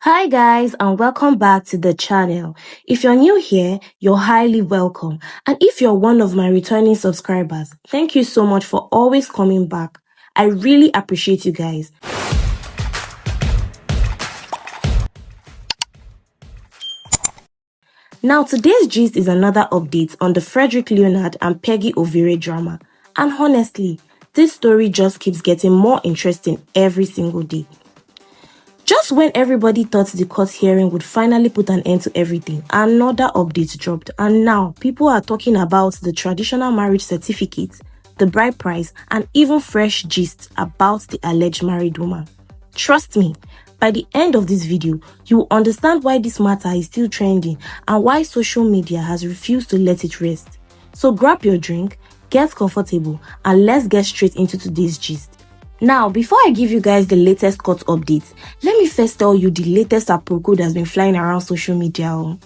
Hi guys, and welcome back to the channel. If you're new here, you're highly welcome. And if you're one of my returning subscribers, thank you so much for always coming back. I really appreciate you guys. Now today's gist is another update on the Fredrick, Leonard and Peggy Ovire drama. And honestly, this story just keeps getting more interesting every single day. Just when everybody thought the court hearing would finally put an end to everything, another update dropped, and now people are talking about the traditional marriage certificate, the bride price, and even fresh gist about the alleged married woman. Trust me, by the end of this video, you will understand why this matter is still trending and why social media has refused to let it rest. So grab your drink, get comfortable, and let's get straight into today's gist. Now, before I give you guys the latest court updates, let me first tell you the latest aproko that's been flying around social media.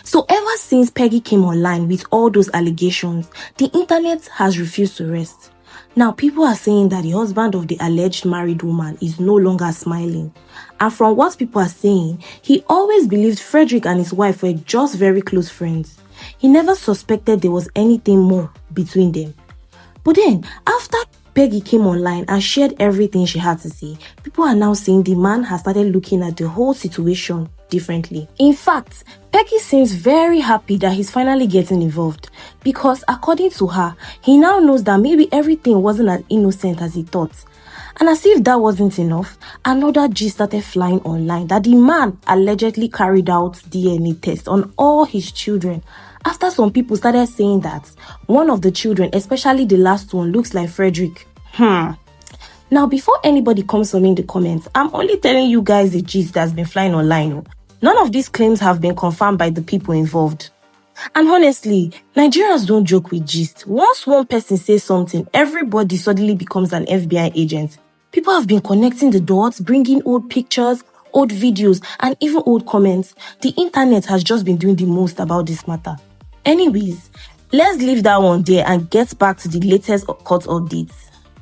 So ever since Peggy came online with all those allegations, the internet has refused to rest. Now, people are saying that the husband of the alleged married woman is no longer smiling. And from what people are saying, he always believed Fredrick and his wife were just very close friends. He never suspected there was anything more between them. But then, after Peggy came online and shared everything she had to say, people are now saying the man has started looking at the whole situation differently. In fact, Peggy seems very happy that he's finally getting involved because according to her, he now knows that maybe everything wasn't as innocent as he thought. And as if that wasn't enough, another gist started flying online that the man allegedly carried out DNA tests on all his children after some people started saying that one of the children, especially the last one, looks like Fredrick. Now, before anybody comes for me in the comments, I'm only telling you guys the gist that's been flying online. None of these claims have been confirmed by the people involved. And honestly, Nigerians don't joke with gist. Once one person says something, everybody suddenly becomes an FBI agent. People have been connecting the dots, bringing old pictures, old videos, and even old comments. The internet has just been doing the most about this matter. Anyways, let's leave that one there and get back to the latest court updates.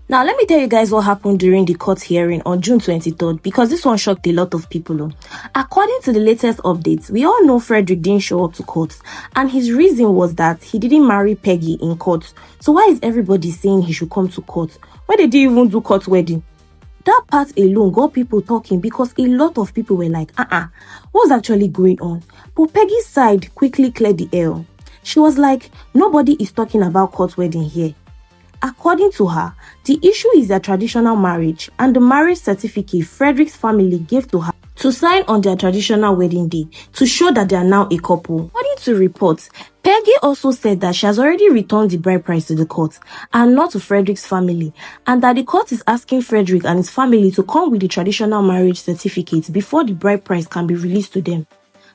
Now, let me tell you guys what happened during the court hearing on June 23rd because this one shocked a lot of people. According to the latest updates, we all know Fredrick didn't show up to court, and his reason was that he didn't marry Peggy in court. So why is everybody saying he should come to court? Why did he even do court wedding? That part alone got people talking because a lot of people were like, what's actually going on? But Peggy's side quickly cleared the air. She was like, nobody is talking about court wedding here. According to her, the issue is their traditional marriage and the marriage certificate Fredrick's family gave to her to sign on their traditional wedding day to show that they are now a couple. According to reports, Peggy also said that she has already returned the bride price to the court and not to Fredrick's family, and that the court is asking Fredrick and his family to come with the traditional marriage certificate before the bride price can be released to them.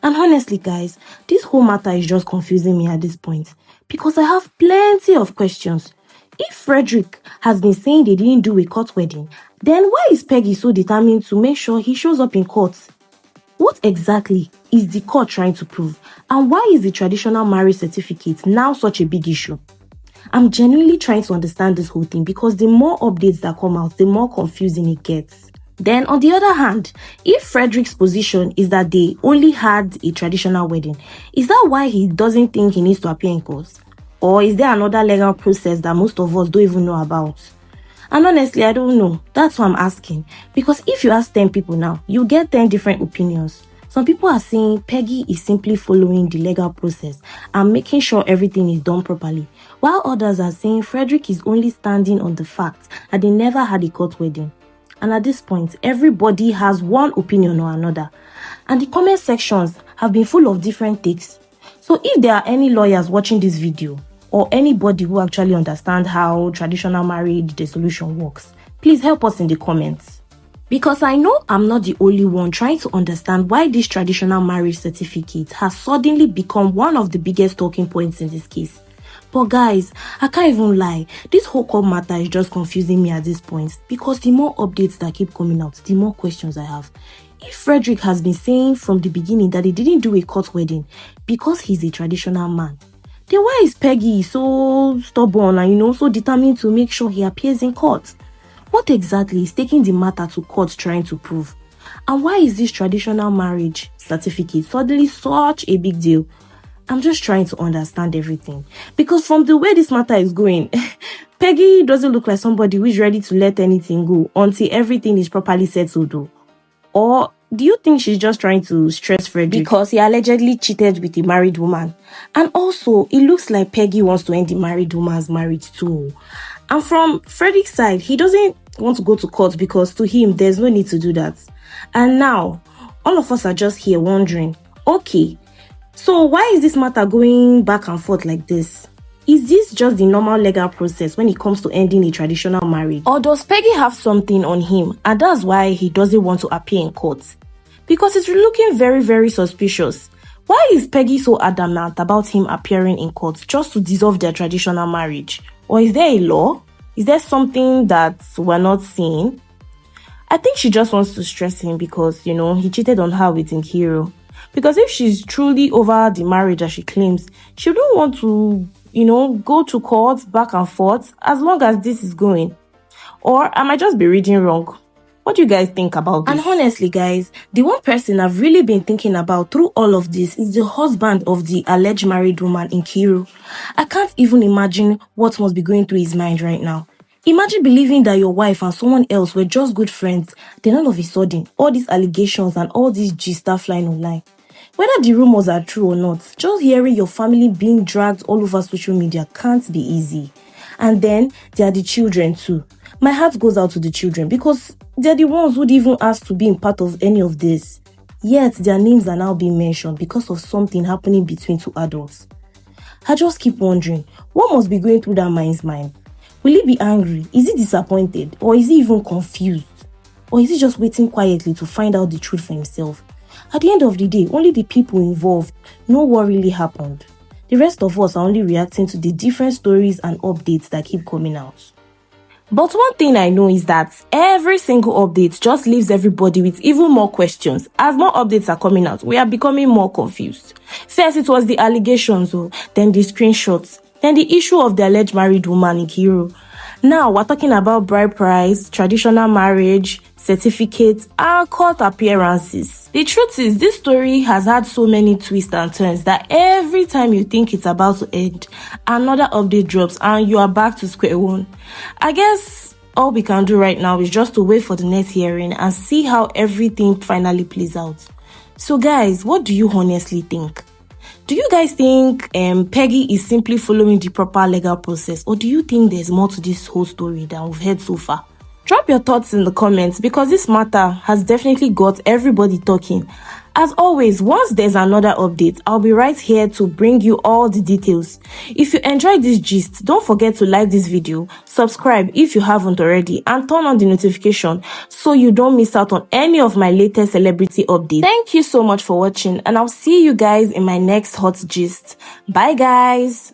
And honestly guys, this whole matter is just confusing me at this point because I have plenty of questions. If Fredrick has been saying they didn't do a court wedding, then why is Peggy so determined to make sure he shows up in court? What exactly is the court trying to prove? And why is the traditional marriage certificate now such a big issue? I'm genuinely trying to understand this whole thing because the more updates that come out, the more confusing it gets. Then on the other hand, if Fredrick's position is that they only had a traditional wedding, is that why he doesn't think he needs to appear in court? Or is there another legal process that most of us don't even know about? And honestly, I don't know. That's why I'm asking. Because if you ask 10 people now, you get 10 different opinions. Some people are saying Peggy is simply following the legal process and making sure everything is done properly, while others are saying Fredrick is only standing on the fact that they never had a court wedding. And at this point, everybody has one opinion or another. And the comment sections have been full of different takes. So if there are any lawyers watching this video, or anybody who actually understands how traditional marriage dissolution works, please help us in the comments. Because I know I'm not the only one trying to understand why this traditional marriage certificate has suddenly become one of the biggest talking points in this case. But guys, I can't even lie, this whole court matter is just confusing me at this point because the more updates that keep coming out, the more questions I have. If Fredrick has been saying from the beginning that he didn't do a court wedding because he's a traditional man, then why is Peggy so stubborn and so determined to make sure he appears in court? What exactly is taking the matter to court trying to prove? And why is this traditional marriage certificate suddenly such a big deal? I'm just trying to understand everything. Because from the way this matter is going, Peggy doesn't look like somebody who is ready to let anything go until everything is properly settled though. Or do you think she's just trying to stress Fredrick because he allegedly cheated with a married woman? And also, it looks like Peggy wants to end the married woman's marriage too. And from Fredrick's side, he doesn't want to go to court because to him, there's no need to do that. And now, all of us are just here wondering, okay, so why is this matter going back and forth like this? Is this just the normal legal process when it comes to ending a traditional marriage? Or does Peggy have something on him and that's why he doesn't want to appear in court? Because it's looking very, very suspicious. Why is Peggy so adamant about him appearing in court just to dissolve their traditional marriage? Or is there a law? Is there something that we're not seeing? I think she just wants to stress him because, he cheated on her with Nkiru. Because if she's truly over the marriage as she claims, she don't want to, go to court back and forth as long as this is going. Or I might just be reading wrong. What do you guys think about this? And honestly, guys, the one person I've really been thinking about through all of this is the husband of the alleged married woman, Nkiru. I can't even imagine what must be going through his mind right now. Imagine believing that your wife and someone else were just good friends, then all of a sudden, all these allegations and all these gist are flying online. Whether the rumors are true or not, just hearing your family being dragged all over social media can't be easy. And then, there are the children too. My heart goes out to the children because they're the ones who'd even ask to be in part of any of this. Yet, their names are now being mentioned because of something happening between two adults. I just keep wondering, what must be going through that man's mind? Will he be angry? Is he disappointed? Or is he even confused? Or is he just waiting quietly to find out the truth for himself? At the end of the day, only the people involved know what really happened. The rest of us are only reacting to the different stories and updates that keep coming out. But one thing I know is that every single update just leaves everybody with even more questions. As more updates are coming out, we are becoming more confused. First, it was the allegations, then the screenshots, then the issue of the alleged married woman, Nkiru. Now, we're talking about bride price, traditional marriage, certificates, and court appearances. The truth is, this story has had so many twists and turns that every time you think it's about to end, another update drops and you are back to square one. I guess all we can do right now is just to wait for the next hearing and see how everything finally plays out. So guys, what do you honestly think? Do you guys think Peggy is simply following the proper legal process, or do you think there's more to this whole story than we've heard so far? Drop your thoughts in the comments because this matter has definitely got everybody talking. As always, once there's another update, I'll be right here to bring you all the details. If you enjoyed this gist, don't forget to like this video, subscribe if you haven't already, and turn on the notification so you don't miss out on any of my latest celebrity updates. Thank you so much for watching, and I'll see you guys in my next hot gist. Bye guys!